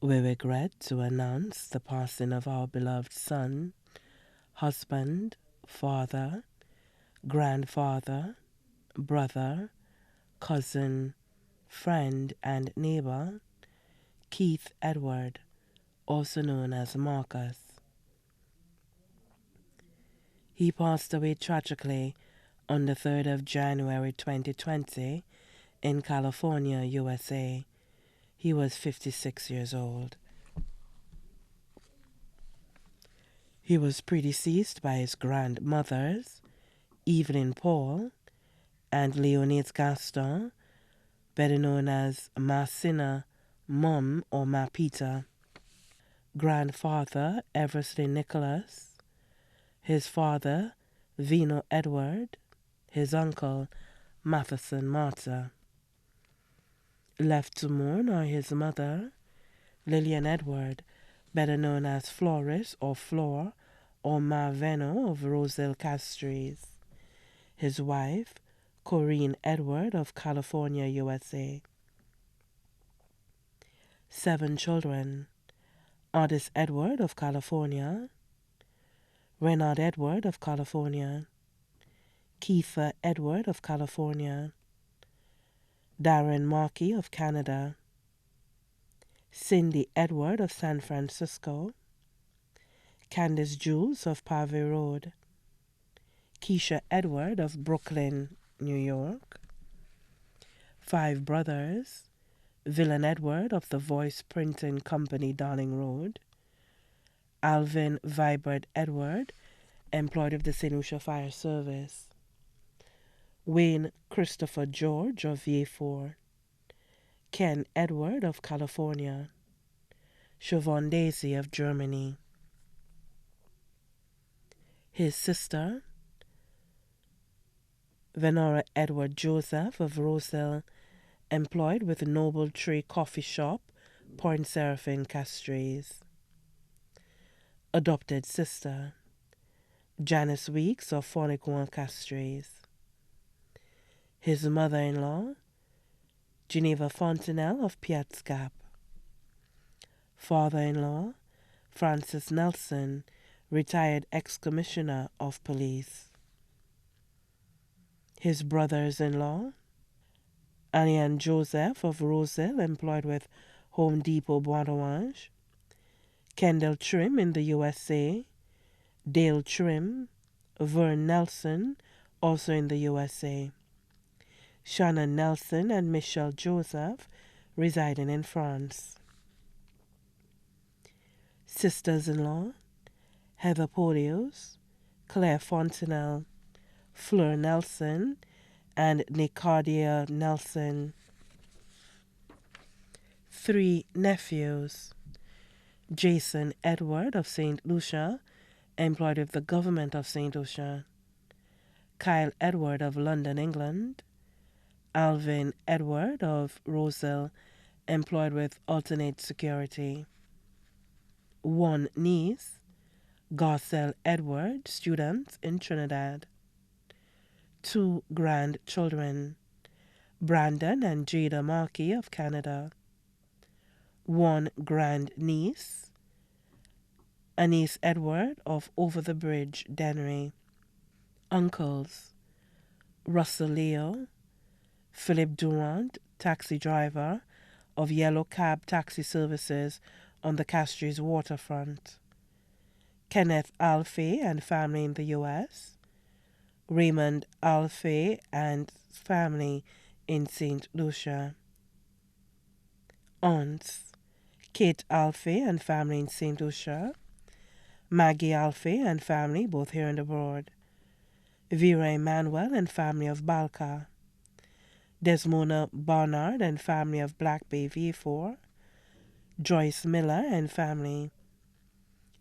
We regret to announce the passing of our beloved son, husband, father, grandfather, brother, cousin, friend, and neighbor, Keith Edward, also known as Marcus. He passed away tragically on the 3rd of January 2020 in California, USA. He was 56 years old. He was predeceased by his grandmothers, Evelyn Paul and Leonise Gaston, better known as Marcina Mum or Mapita. Grandfather Eversley Nicholas, his father Vino Edward, his uncle Matheson Martha. Left to mourn are his mother Lillian Edward, better known as Floris or Flor or Marveno of Roselle Castries, his wife Corinne Edward of California, USA. 7 children: Otis Edward of California, Renard Edward of California, Kiefer Edward of California, Darren Markey of Canada, Cindy Edward of San Francisco, Candace Jules of Pave Road, Keisha Edward of Brooklyn, New York. 5 brothers: Villain Edward of the Voice Printing Company, Darling Road, Alvin Vibert Edward, employed of the St. Lucia Fire Service, Wayne Christopher George of VA4, Ken Edward of California, Siobhan Daisy of Germany. His sister, Venora Edward Joseph of Roselle, employed with Noble Tree Coffee Shop, Point Seraphine, Castries. Adopted sister, Janice Weeks of Fornicoin, Castries. His mother-in-law, Geneva Fontenelle of Piat's Gap. Father-in-law, Francis Nelson, retired ex-commissioner of police. His brothers-in-law, Annie and Joseph of Roselle, employed with Home Depot Bois-d'Orange, Kendall Trim in the USA, Dale Trim, Vern Nelson, also in the USA, Shannon Nelson and Michelle Joseph, residing in France. Sisters-in-law, Heather Polios, Claire Fontenelle, Fleur Nelson, and Nicardia Nelson. 3 nephews: Jason Edward of St. Lucia, employed with the government of St. Lucia, Kyle Edward of London, England, Alvin Edward of Roselle, employed with Alternate Security. 1 niece, Garcelle Edward, student in Trinidad. 2 grandchildren, Brandon and Jada Markey of Canada. 1 grandniece, Anise Edward of Over the Bridge, Dennery. Uncles, Russell Leo, Philip Durant, taxi driver of Yellow Cab Taxi Services on the Castries waterfront. Kenneth Alfie and family in the U.S. Raymond Alfie and family in St. Lucia. Aunts, Kate Alfie and family in St. Lucia, Maggie Alfie and family both here and abroad, Vera Emanuel and family of Balka, Desmona Barnard and family of Black Bay V4, Joyce Miller and family,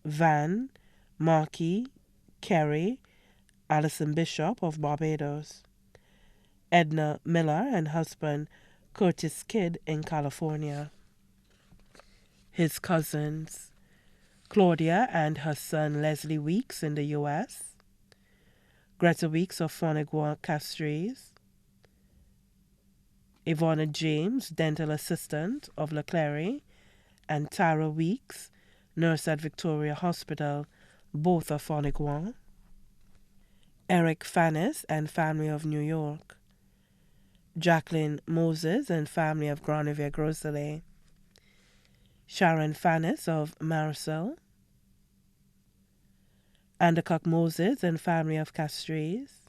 Van, Markey, Kerry, Alison Bishop of Barbados, Edna Miller and husband Curtis Kidd in California. His cousins, Claudia and her son Leslie Weeks in the U.S., Greta Weeks of Fornicoin, Castries, Ivana James, dental assistant of Leclerc, and Tara Weeks, nurse at Victoria Hospital, both of Oniguan. Eric Fannis and family of New York. Jacqueline Moses and family of Granivier Groselet. Sharon Fannis of Marisol. Andercock Moses and family of Castries.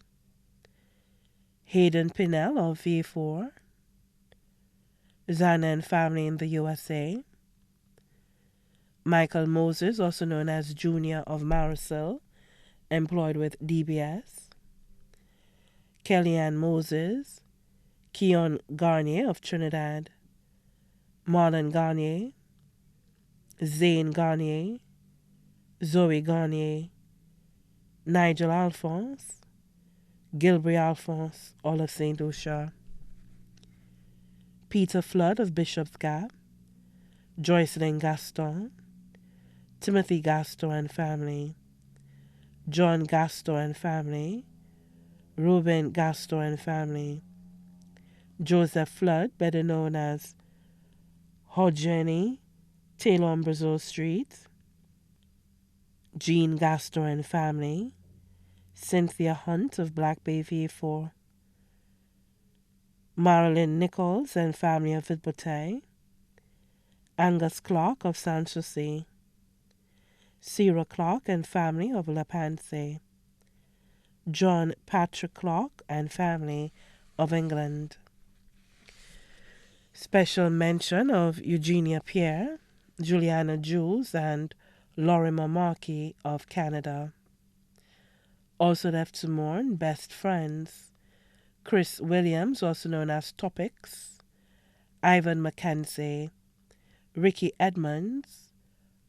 Hayden Pinnell of V4. Zana and family in the USA. Michael Moses, also known as Junior of Marisol, employed with DBS. Kellyanne Moses. Keon Garnier of Trinidad. Marlon Garnier. Zane Garnier. Zoe Garnier. Nigel Alphonse. Gilbert Alphonse, all of St. Lucia. Peter Flood of Bishop's Gap. Joycelyn Gaston. Timothy Gaston and family. John Gaston and family. Ruben Gaston and family. Joseph Flood, better known as Hodgeny, Taylor on Brazil Street. Jean Gaston and family. Cynthia Hunt of Black Bay V4. Marilyn Nichols and family of Vidbotay. Angus Clark of San Jose. Sarah Clark and family of La Panse. John Patrick Clark and family of England. Special mention of Eugenia Pierre, Juliana Jules, and Lorimer Markey of Canada. Also left to mourn best friends, Chris Williams, also known as Topics, Ivan Mackenzie, Ricky Edmonds,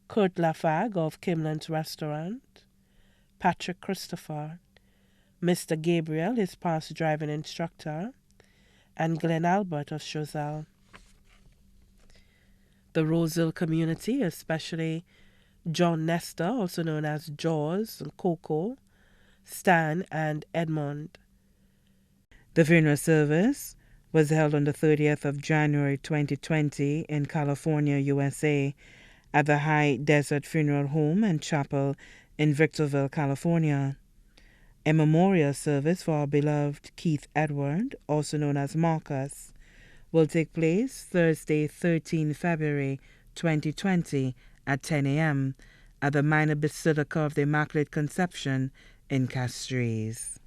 Kurt Lafag of Kimlan's Restaurant, Patrick Christopher, Mr. Gabriel, his past driving instructor, and Glenn Albert of Chazelle. The Roseville community, especially John Nestor, also known as Jaws, and Coco, Stan, and Edmond. The funeral service was held on the 30th of January 2020 in California, USA, at the High Desert Funeral Home and Chapel in Victorville, California. A memorial service for our beloved Keith Edward, also known as Marcus, will take place Thursday, 13 February 2020 at 10 a.m. at the Minor Basilica of the Immaculate Conception in Castries.